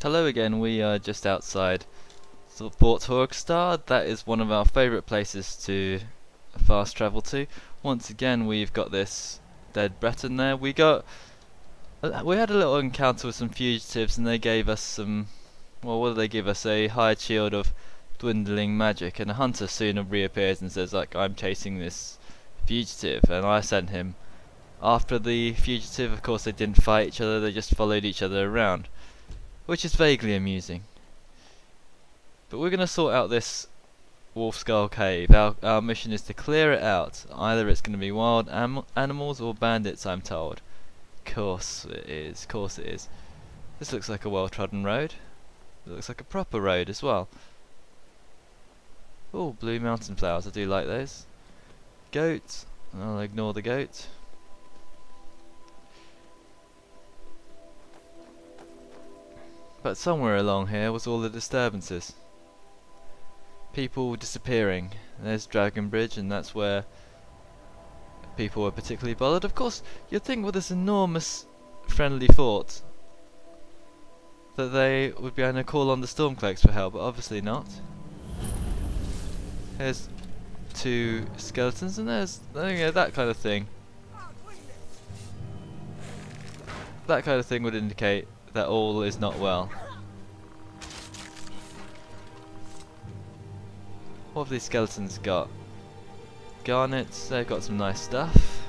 Hello again, we are just outside Fort Horgstar. That is one of our favourite places to fast travel to. Once again we've got this dead Breton there. We had a little encounter with some fugitives and they gave us some, well, what did they give us? A high shield of dwindling magic, and a hunter soon reappears and says like, I'm chasing this fugitive, and I sent him after the fugitive. Of course they didn't fight each other, they just followed each other around, which is vaguely amusing. But we're going to sort out this Wolfskull Cave. Our mission is to clear it out. Either it's going to be wild animals or bandits, I'm told. Course it is, course it is. This looks like a well-trodden road. It looks like a proper road as well. Oh, blue mountain flowers, I do like those. Goat, I'll ignore the goat. But somewhere along here was all the disturbances. People disappearing. There's Dragon Bridge, and that's where people were particularly bothered. Of course, you'd think with this enormous friendly fort that they would be able to call on the Stormcloaks for help, but obviously not. There's two skeletons, and there's that kind of thing. That kind of thing would indicate that all is not well. What have these skeletons got? Garnets, they've got some nice stuff.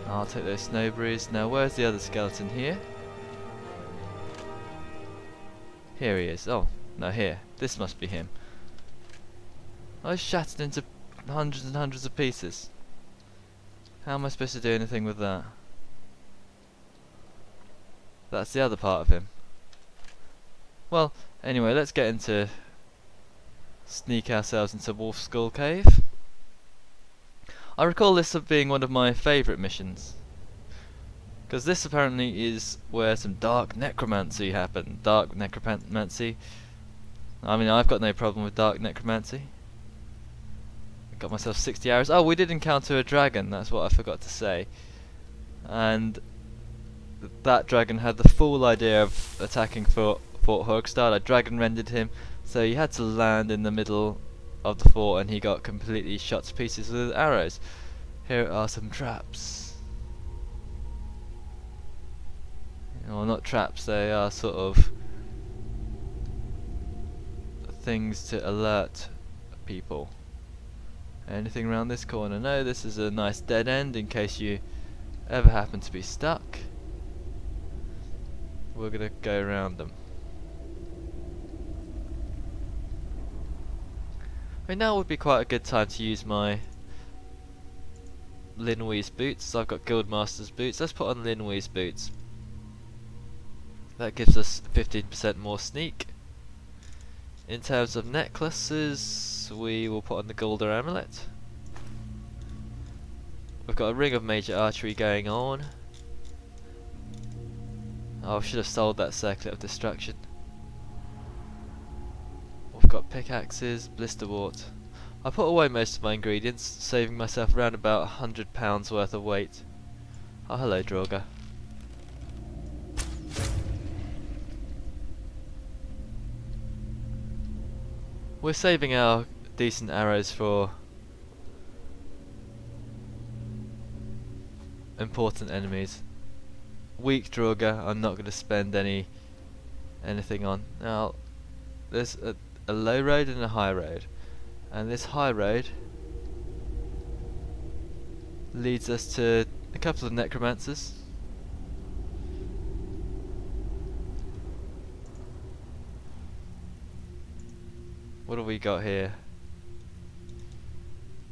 I'll take those snowberries. Now where's the other skeleton here? Here he is. Oh, no, here. This must be him. I was shattered into hundreds and hundreds of pieces. How am I supposed to do anything with that? That's the other part of him. Well, anyway, let's get into sneak ourselves into Wolfskull Cave. I recall this as being one of my favourite missions, because this apparently is where some dark necromancy happened. Dark necromancy. I mean, I've got no problem with dark necromancy. I got myself 60 hours. Oh, we did encounter a dragon, that's what I forgot to say. And that dragon had the full idea of attacking Fort Horgstar. A dragon rendered him, so he had to land in the middle of the fort, and he got completely shot to pieces with arrows. Here are some traps. Well, not traps, they are sort of things to alert people. Anything around this corner? No, this is a nice dead end in case you ever happen to be stuck. We're gonna go around them. I mean, now would be quite a good time to use my Linwee's boots. I've got Guildmaster's boots. Let's put on Linwee's boots. That gives us 15% more sneak. In terms of necklaces, we will put on the Gulder amulet. We've got a ring of major archery going on. Oh, I should have sold that circlet of destruction. We've got pickaxes, blisterwort. I put away most of my ingredients, saving myself around about £100 worth of weight. Oh, hello, Draugr. We're saving our decent arrows for important enemies. Weak Draugr, I'm not going to spend anything on. Now, there's a low road and a high road, and this high road leads us to a couple of necromancers. What have we got here?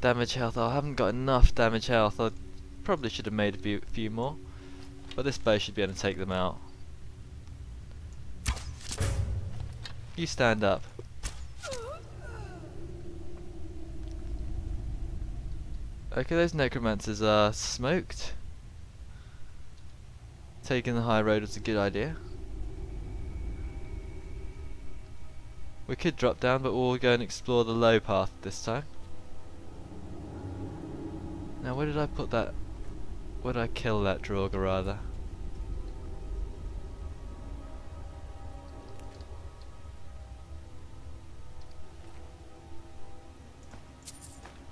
Damage health. Oh, I haven't got enough damage health. I probably should have made a few more, but this bow should be able to take them out. You stand up. Okay, those necromancers are smoked. Taking the high road was a good idea. We could drop down, but we'll go and explore the low path this time. Now, where did I put that? Where did I kill that Draugr, rather?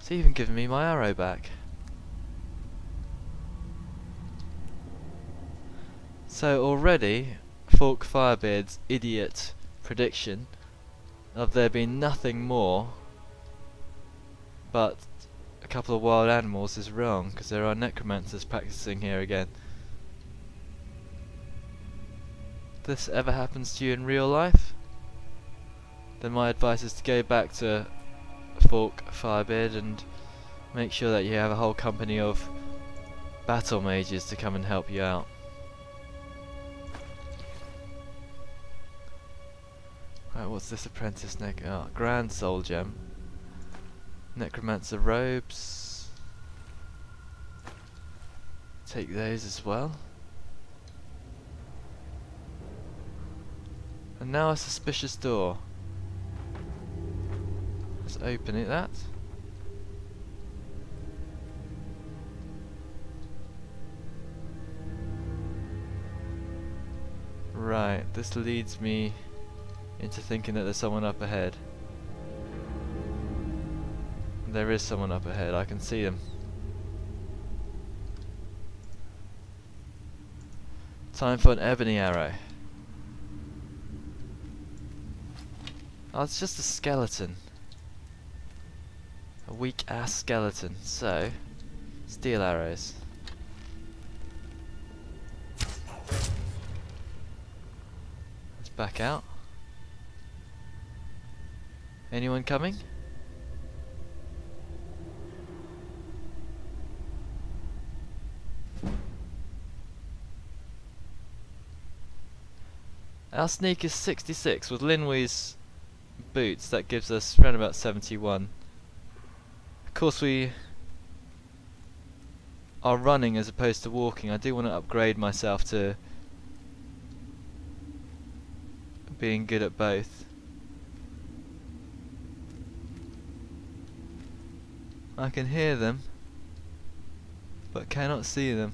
It's even giving me my arrow back. So already, Fork Firebeard's idiot prediction of there being nothing more but a couple of wild animals is wrong, because there are necromancers practicing here again. If this ever happens to you in real life, then my advice is to go back to Fork Firebeard and make sure that you have a whole company of battle mages to come and help you out. Right, what's this apprentice Grand Soul Gem. Necromancer robes. Take those as well. And now a suspicious door. Let's open it, that. Right, this leads me into thinking that there's someone up ahead. There is someone up ahead, I can see them. Time for an ebony arrow. Oh, it's just a skeleton. A weak ass skeleton. So, steel arrows. Let's back out. Anyone coming? Our sneak is 66 with Linwee's boots. That gives us around about 71. Of course we are running as opposed to walking. I do want to upgrade myself to being good at both. I can hear them, but cannot see them.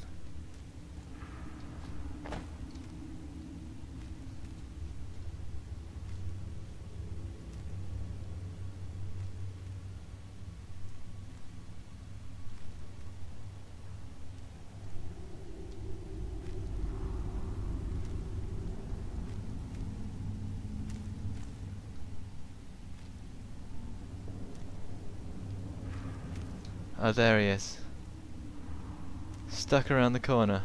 Oh, there he is. Stuck around the corner.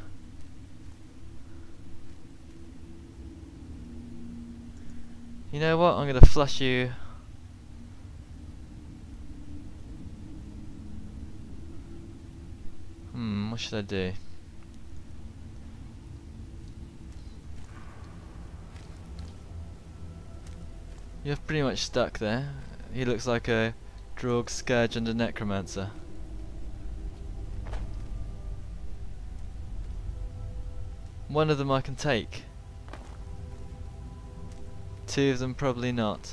You know what? I'm gonna flush you. What should I do? You're pretty much stuck there. He looks like a Droog, Scourge and a Necromancer. One of them I can take. Two of them probably not.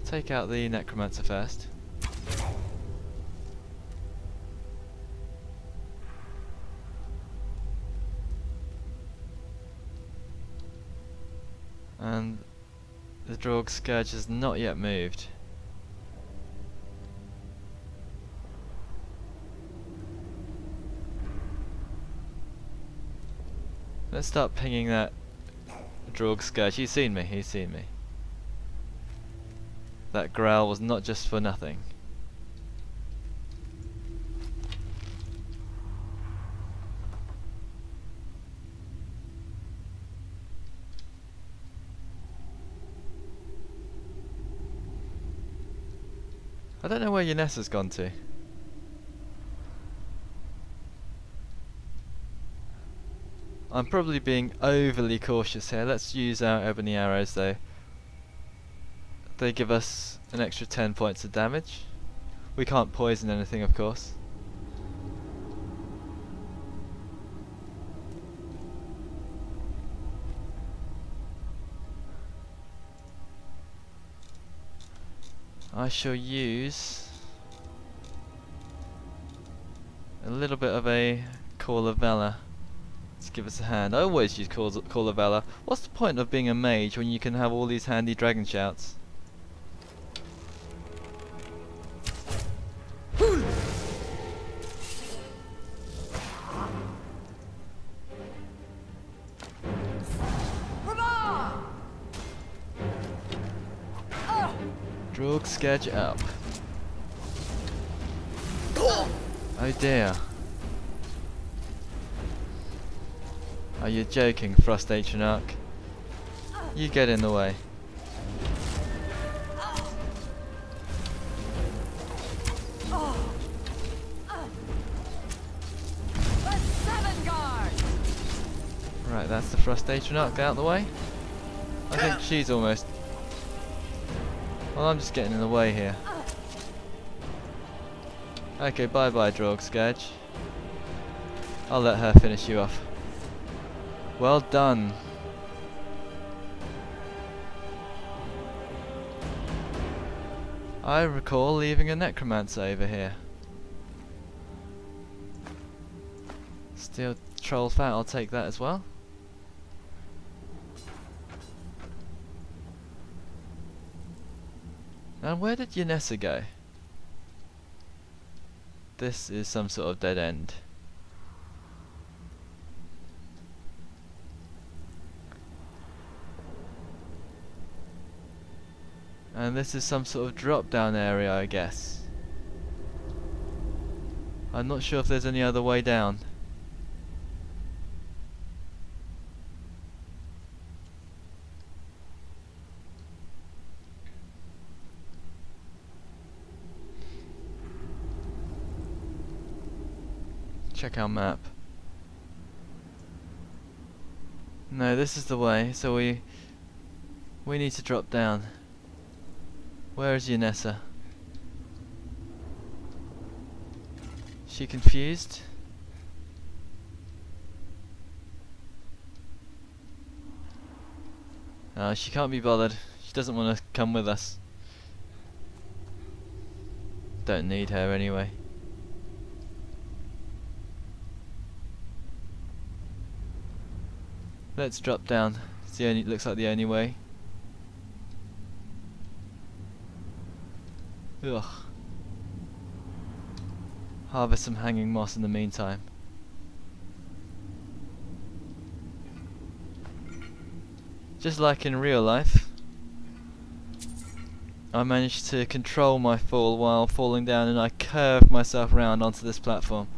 Take out the Necromancer first. And the Droog Scourge has not yet moved. Let's start pinging that Droog Scourge. He's seen me, he's seen me. That growl was not just for nothing. I don't know where Yanessa's gone to. I'm probably being overly cautious here. Let's use our ebony arrows though. They give us an extra 10 points of damage. We can't poison anything, of course. I shall use a little bit of a Call of Valor to give us a hand. I always use Call of Valor. What's the point of being a mage when you can have all these handy dragon shouts? Drog sketch up. Oh dear. Are you joking, Frost Atronach? You get in the way. Right, that's the Frost Atronach out the way. I think she's almost... Well, I'm just getting in the way here. Okay, bye bye, Drog Sketch. I'll let her finish you off. Well done. I recall leaving a necromancer over here. Steel troll fat, I'll take that as well. And where did Yanessa go? This is some sort of dead end. And this is some sort of drop down area, I guess. I'm not sure if there's any other way down. Check our map. No, this is the way, so we need to drop down. Where is Yanessa? She confused? No, she can't be bothered. She doesn't want to come with us. Don't need her anyway. Let's drop down. It's the only, looks like the only way. Ugh. Harvest some hanging moss in the meantime. Just like in real life, I managed to control my fall while falling down, and I curved myself round onto this platform.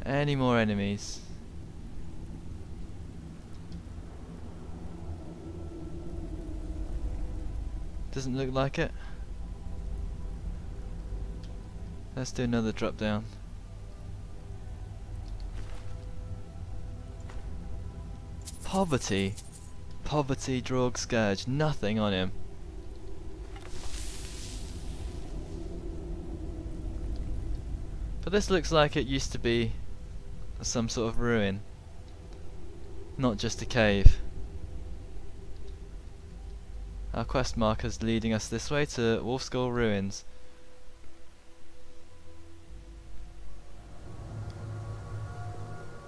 Any more enemies? Doesn't look like it. Let's do another drop down. Poverty. Poverty, Drog Scourge. Nothing on him. But this looks like it used to be some sort of ruin. Not just a cave. Our quest marker's leading us this way to Wolfskull Ruins.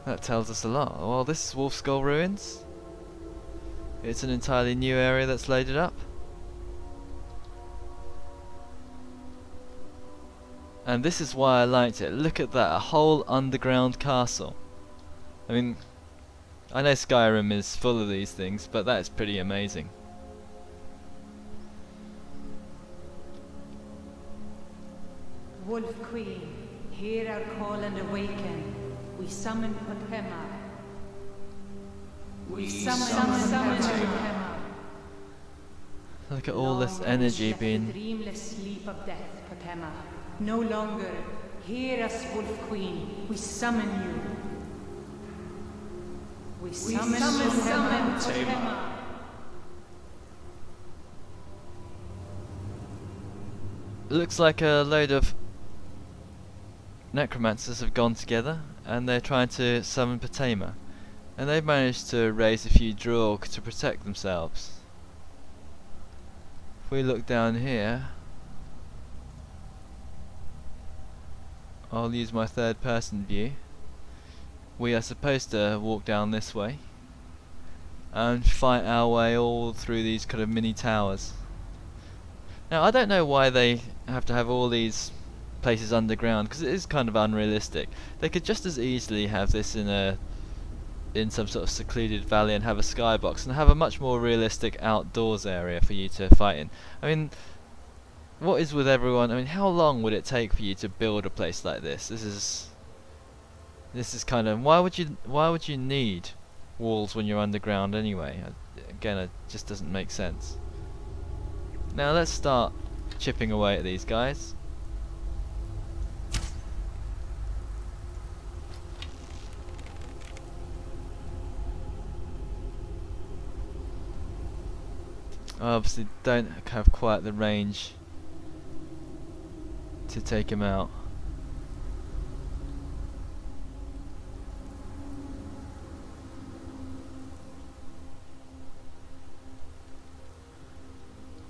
That tells us a lot. Well, this is Wolfskull Ruins. It's an entirely new area that's loaded up. And this is why I liked it. Look at that, a whole underground castle. I mean, I know Skyrim is full of these things, but that's pretty amazing. Wolf Queen, hear our call and awaken. We summon Potema. We summon Potema. Look at all this energy being... The dreamless sleep of death, Potema. No longer. Hear us, Wolf Queen. We summon you. We summon Potema. Looks like a load of necromancers have gone together and they're trying to summon Potema, and they've managed to raise a few Draug to protect themselves. If we look down here, I'll use my third person view. we are supposed to walk down this way and fight our way all through these kind of mini towers. Now I don't know why they have to have all these places underground, because it is kind of unrealistic. They could just as easily have this in some sort of secluded valley and have a skybox and have a much more realistic outdoors area for you to fight in. I mean, what is with everyone? I mean, how long would it take for you to build a place like this? This is kind of, why would you need walls when you're underground anyway? Again, it just doesn't make sense. Now let's start chipping away at these guys. I obviously don't have quite the range to take him out.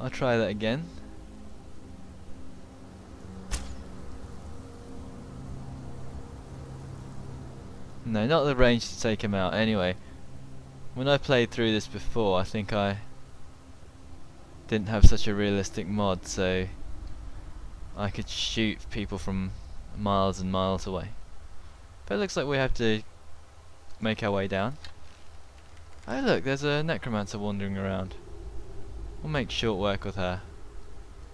I'll try that again. No, not the range to take him out. Anyway, when I played through this before, I think I didn't have such a realistic mod, so I could shoot people from miles and miles away. But it looks like we have to make our way down. Oh look, there's a necromancer wandering around. We'll make short work with her.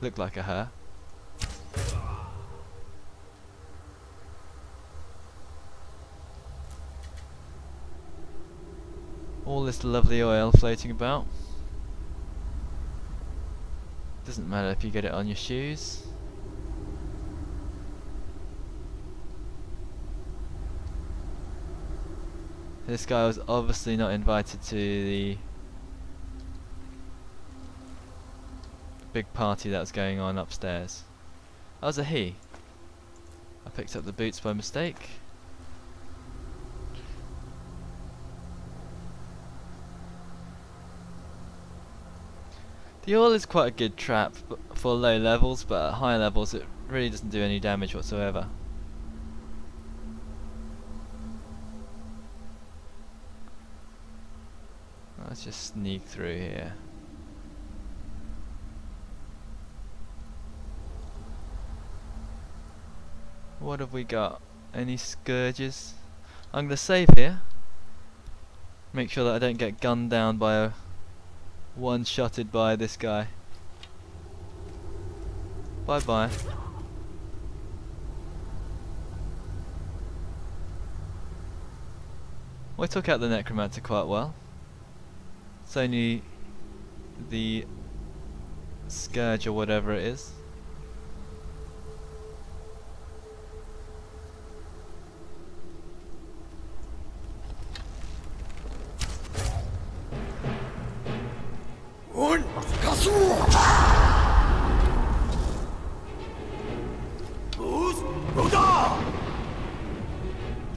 Look like a her. All this lovely oil floating about. Doesn't matter if you get it on your shoes. This guy was obviously not invited to the big party that was going on upstairs. That was a he. I picked up the boots by mistake. The oil is quite a good trap for low levels, but at high levels it really doesn't do any damage whatsoever. Let's just sneak through here. What have we got? Any scourges? I'm gonna save here. Make sure that I don't get gunned down by a one-shotted by this guy. Bye bye. We took out the necromancer quite well. It's only the scourge or whatever it is.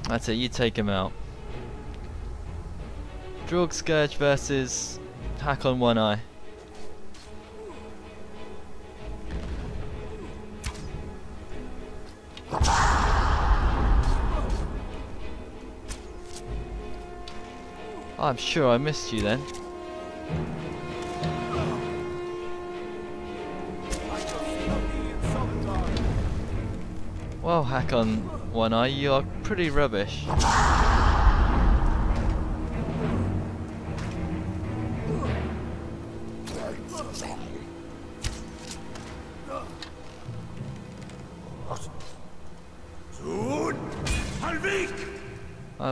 That's it, you take him out. Drog Scourge versus Hack on One Eye. I'm sure I missed you then. Well, Hack on One Eye, you are pretty rubbish.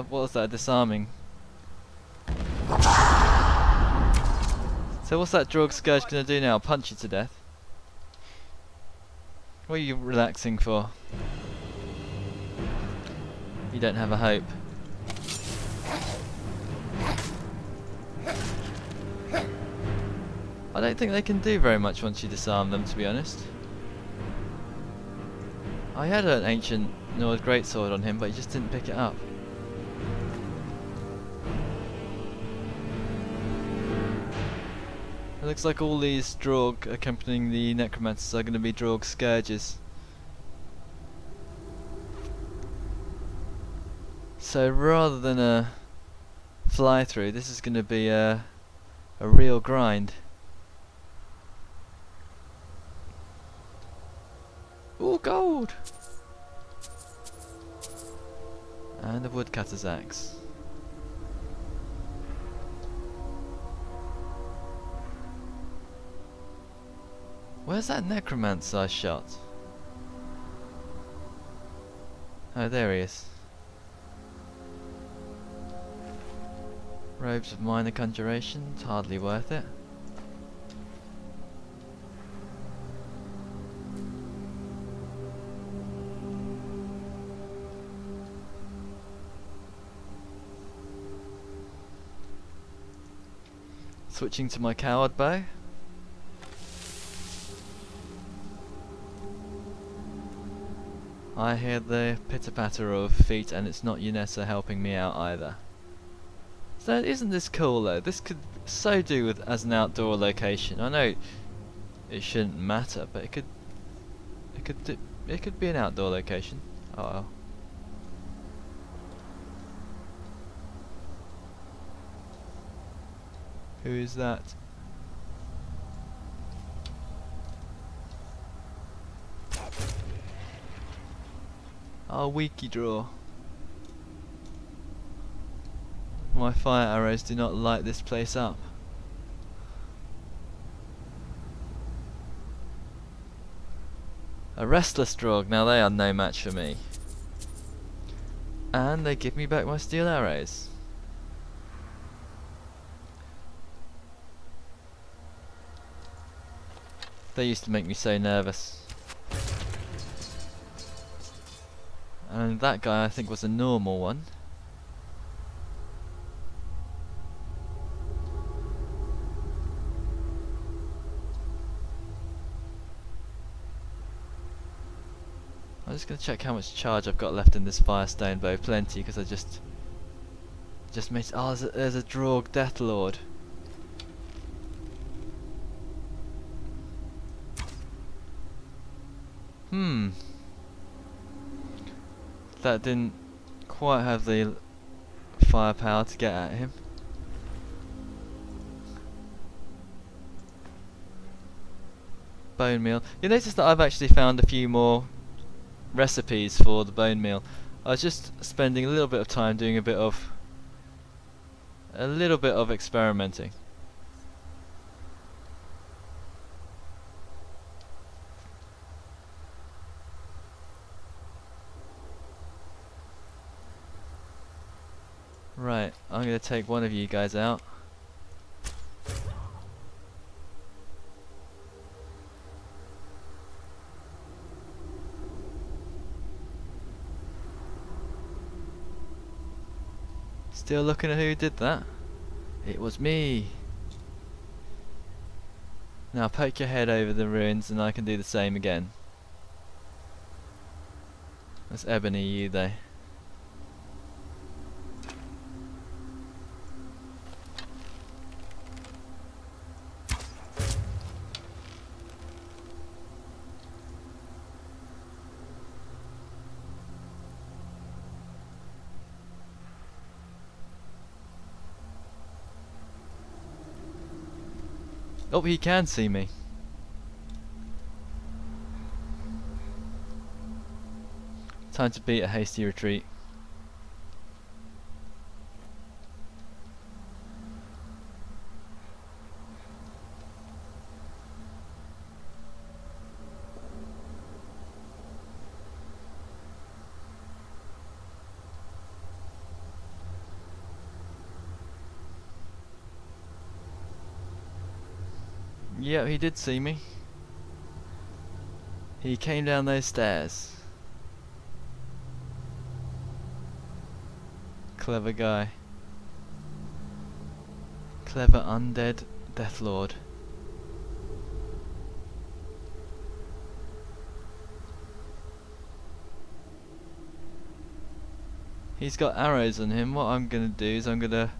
What was that, disarming? So what's that Drog Scourge gonna do now? Punch you to death? What are you relaxing for? You don't have a hope. I don't think they can do very much once you disarm them, to be honest. I had an ancient Nord greatsword on him, but he just didn't pick it up. It looks like all these Drog accompanying the necromancers are going to be Drog Scourges. So rather than a fly through, this is going to be a real grind. Ooh, gold! And a woodcutter's axe. Where's that necromancer I shot? Oh, there he is. Robes of minor conjuration, hardly worth it. Switching to my coward bow. I hear the pitter-patter of feet, and it's not Unessa helping me out either. So isn't this cool though? This could so do with as an outdoor location. I know it shouldn't matter, but it could be an outdoor location. Oh well. Who is that? Oh, wiki draw. My fire arrows do not light this place up. A restless drog, now they are no match for me. And they give me back my steel arrows. They used to make me so nervous. And that guy I think was a normal one. I'm just going to check how much charge I've got left in this firestone bow. Plenty, because I just made. Oh, there's a Draug Deathlord. That didn't quite have the firepower to get at him. Bone meal. You notice that I've actually found a few more recipes for the bone meal. I was just spending a little bit of time doing a little bit of experimenting. Right, I'm going to take one of you guys out. Still looking at who did that? It was me. Now poke your head over the ruins and I can do the same again. That's Ebony you though. Oh, he can see me. Time to beat a hasty retreat. Yeah, he did see me. He came down those stairs. Clever guy. Clever undead Deathlord. He's got arrows on him. What I'm gonna do is I'm gonna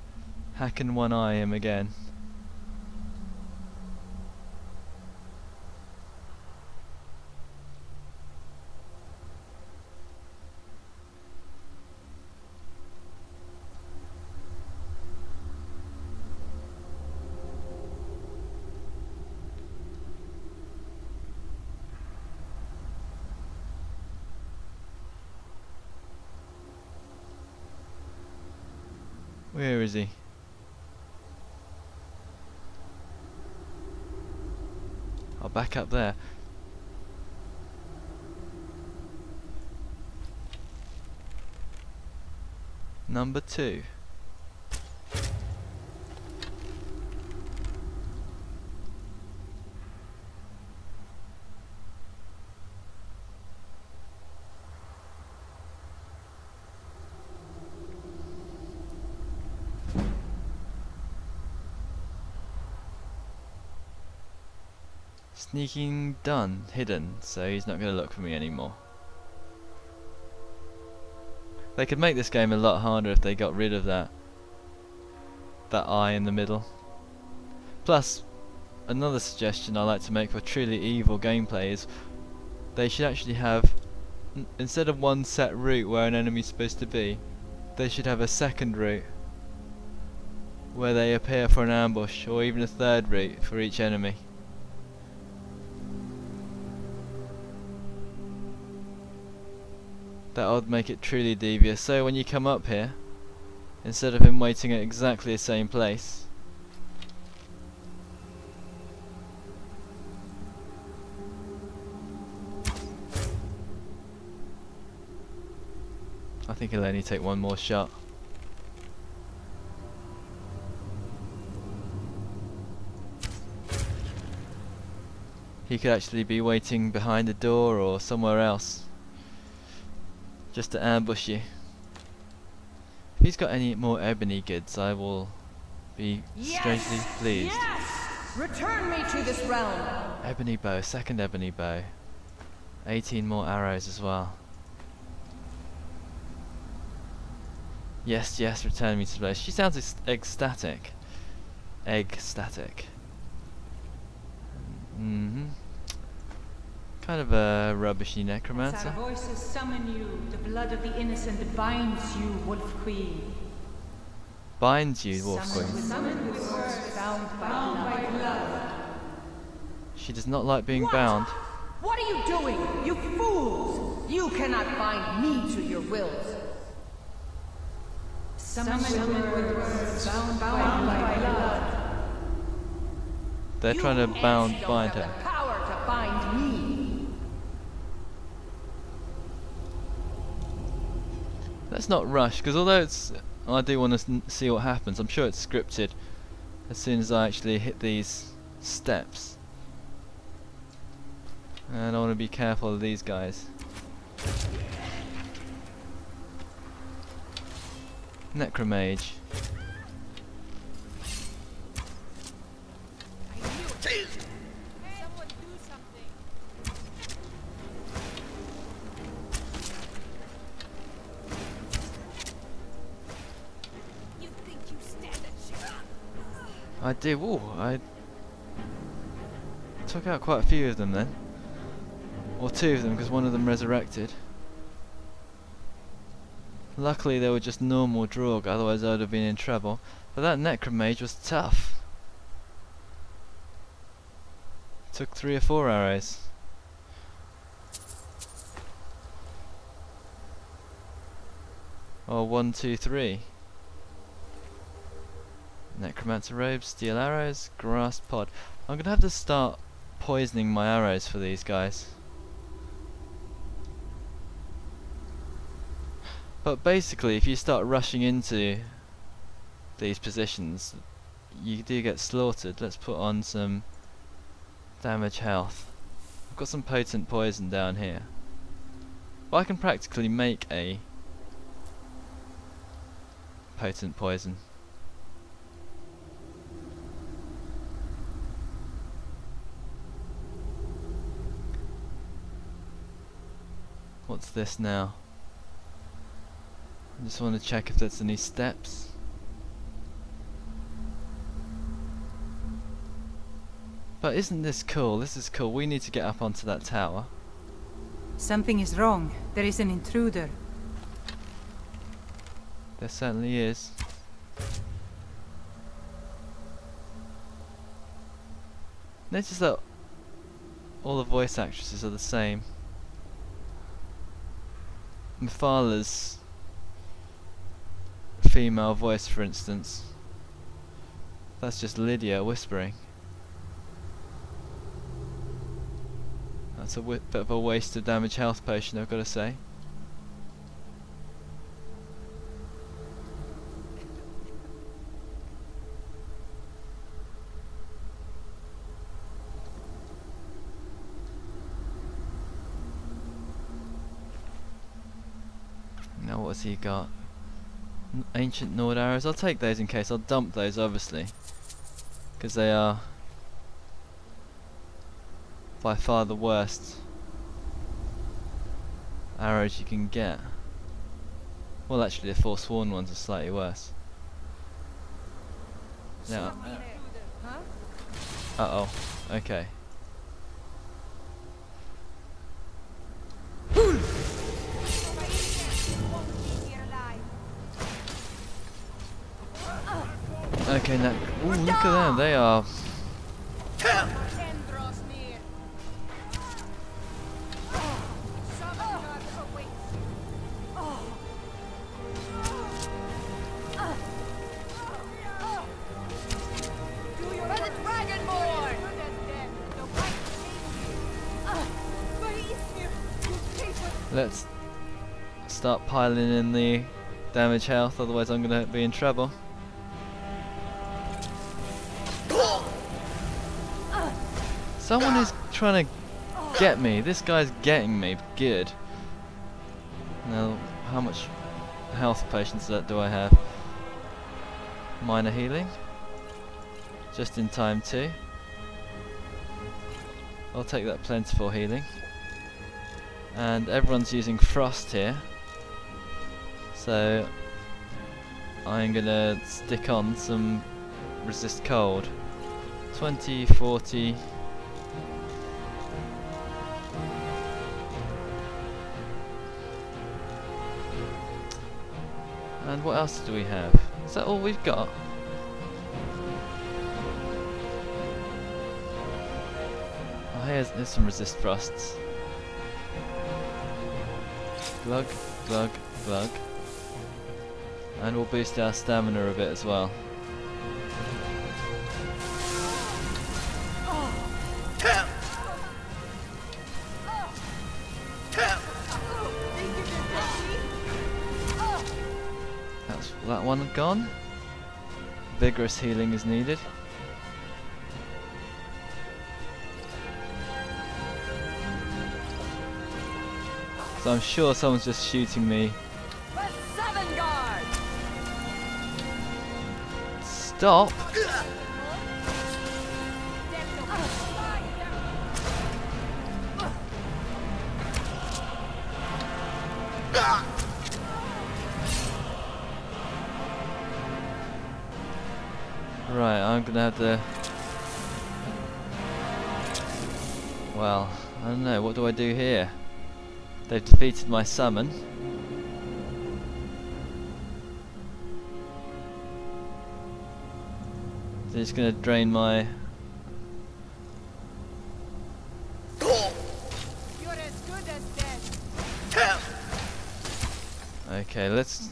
hack and one eye him again. Where is he? Oh, back up there. Number 2. Sneaking done, hidden, so he's not going to look for me anymore. They could make this game a lot harder if they got rid of that eye in the middle. Plus, another suggestion I like to make for truly evil gameplay is they should actually have, instead of one set route where an enemy's supposed to be, they should have a second route where they appear for an ambush, or even a third route for each enemy. That would make it truly devious. So when you come up here, instead of him waiting at exactly the same place, I think he'll only take one more shot. He could actually be waiting behind the door or somewhere else, just to ambush you. If he's got any more ebony goods, I will be strangely pleased. Yes! Return me to this realm! Ebony bow, second ebony bow. 18 more arrows as well. Yes, yes, return me to the place. She sounds ecstatic. Egg-static. Kind of a rubbishy necromancer. As our voices summon you, the blood of the innocent binds you, Wolf Queen. Binds you, Wolf Queen. Summoned with words bound by blood. She does not like being bound. What are you doing, you fools? You cannot bind me to your wills. Summoned with words bound by blood. They're trying to bind her. The power to bind me. Let's not rush, because although I do want to see what happens, I'm sure it's scripted as soon as I actually hit these steps. And I want to be careful of these guys. Necromage. Someone do something. You think you stand a chance? I did. Ooh, I took out quite a few of them then. Or 2 of them, because one of them resurrected. Luckily they were just normal Draug, otherwise I would have been in trouble. But that Necromage was tough. Took 3 or 4 arrows. Or 1, 2, 3. Necromancer robes, steel arrows, grass pod. I'm gonna have to start poisoning my arrows for these guys. But basically, if you start rushing into these positions, you do get slaughtered. Let's put on some damage health. I've got some potent poison down here. But I can practically make a potent poison. What's this now? I just want to check if there's any steps. But isn't this cool? This is cool. We need to get up onto that tower. Something is wrong. There is an intruder. There certainly is. Notice that all the voice actresses are the same. Mephila's female voice, for instance. That's just Lydia whispering. That's a bit of a waste of damage health potion, I've got to say. Now what's he got? Ancient Nord arrows. I'll take those in case. I'll dump those obviously, because they are by far the worst arrows you can get. Well, actually the Forsworn ones are slightly worse. Now, uh-oh. Okay. Okay, now, ooh, look at them, they are... Let's start piling in the damage health, otherwise I'm gonna be in trouble. Someone is trying to get me. This guy's getting me. Good. Now, how much health potions do I have? Minor healing. Just in time too. I'll take that plentiful healing. And everyone's using frost here. So I'm gonna stick on some resist cold. 20, 40. And what else do we have? Is that all we've got? Oh, here's some resist frosts. Glug, glug, glug. And we'll boost our stamina a bit as well. That's that one gone. Vigorous healing is needed. So I'm sure someone's just shooting me. Stop! Right, I'm gonna have to... Well, I don't know, what do I do here? They've defeated my summon. They're just gonna drain my... You're as good as dead. Okay, let's...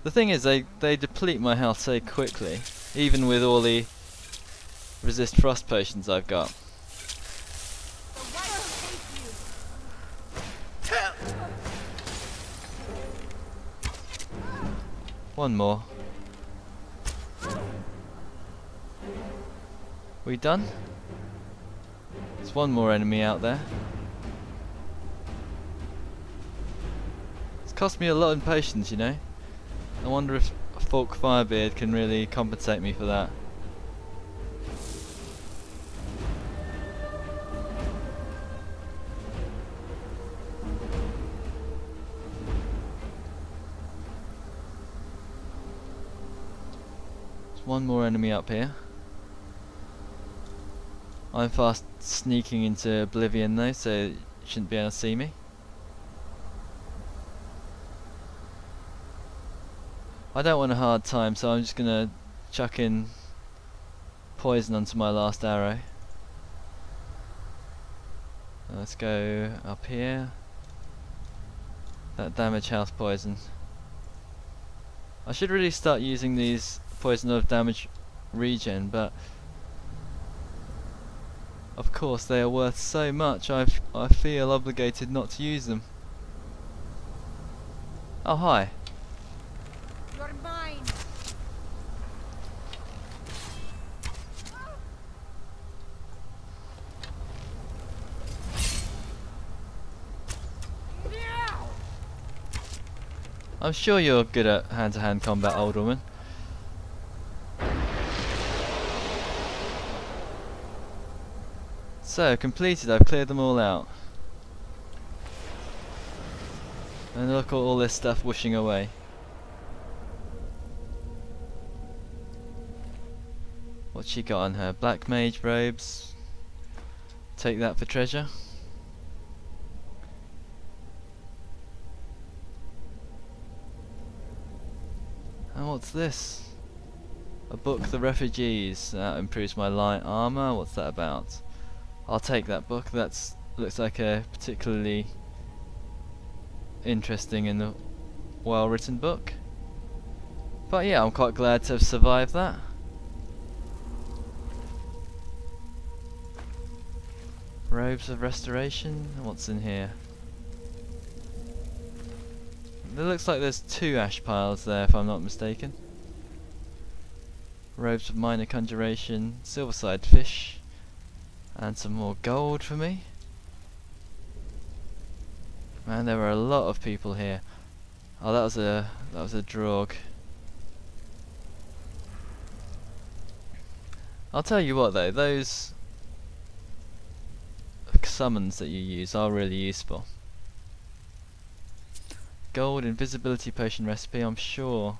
The thing is, they deplete my health so quickly, even with all the resist frost potions I've got. One more. We done? There's one more enemy out there. It's cost me a lot in patience, you know. I wonder if Falk Firebeard can really compensate me for that. There's one more enemy up here. I'm fast sneaking into oblivion though, so you shouldn't be able to see me. I don't want a hard time, so I'm just gonna chuck in poison onto my last arrow. Let's go up here. That damage health poison. I should really start using these poison of damage regen, but of course they are worth so much, I feel obligated not to use them. Oh, hi. You're mine. I'm sure you're good at hand-to-hand combat, old woman. So, completed. I've cleared them all out. And look at all this stuff whooshing away. What's she got on her? Black mage robes. Take that for treasure. And what's this? A book, The Refugees. That improves my light armor. What's that about? I'll take that book. That's looks like a particularly interesting and well written book. But yeah, I'm quite glad to have survived that. Robes of Restoration. What's in here? It looks like there's 2 ash piles there, if I'm not mistaken. Robes of Minor Conjuration, Silverside Fish, and some more gold for me. Man, there were a lot of people here. Oh, that was a draug. I'll tell you what though, those summons that you use are really useful. Gold invisibility potion recipe, I'm sure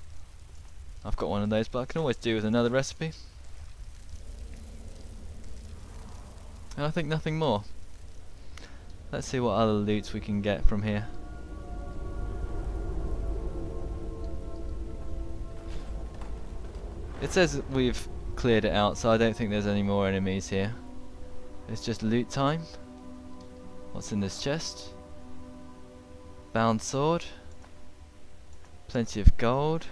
I've got one of those, but I can always do with another recipe. And I think nothing more. Let's see what other loot we can get from here. It says that we've cleared it out, so I don't think there's any more enemies here. It's just loot time. What's in this chest? Bound sword. Plenty of gold.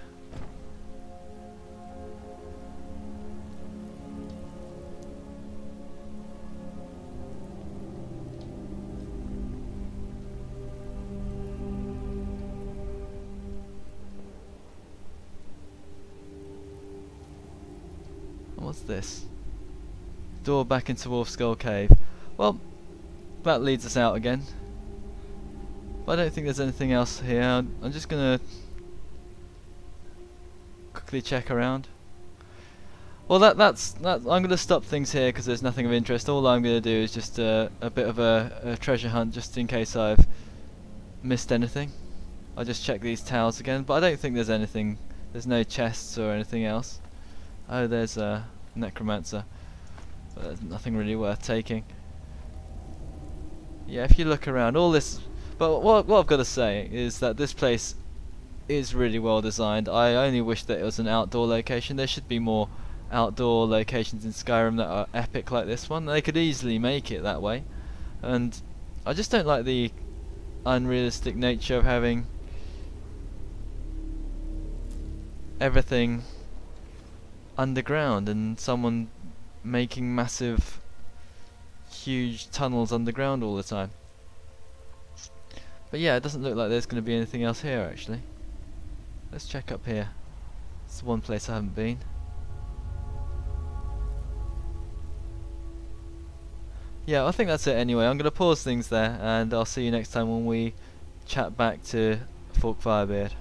What's this? Door back into Wolfskull Cave. Well, that leads us out again. But I don't think there's anything else here. I'm just gonna quickly check around. Well, that's I'm gonna stop things here because there's nothing of interest. All I'm gonna do is just a bit of a treasure hunt, just in case I've missed anything. I'll just check these towers again, but I don't think there's anything. There's no chests or anything else. Oh, there's a necromancer, but there's nothing really worth taking. Yeah, if you look around, all this. But what I've got to say is that this place is really well designed. I only wish that it was an outdoor location. There should be more outdoor locations in Skyrim that are epic like this one. They could easily make it that way. And I just don't like the unrealistic nature of having everything underground and someone making massive, huge tunnels underground all the time. But yeah, it doesn't look like there's going to be anything else here actually. Let's check up here. It's the one place I haven't been. Yeah, I think that's it anyway. I'm going to pause things there and I'll see you next time when we chat back to Fork Firebeard.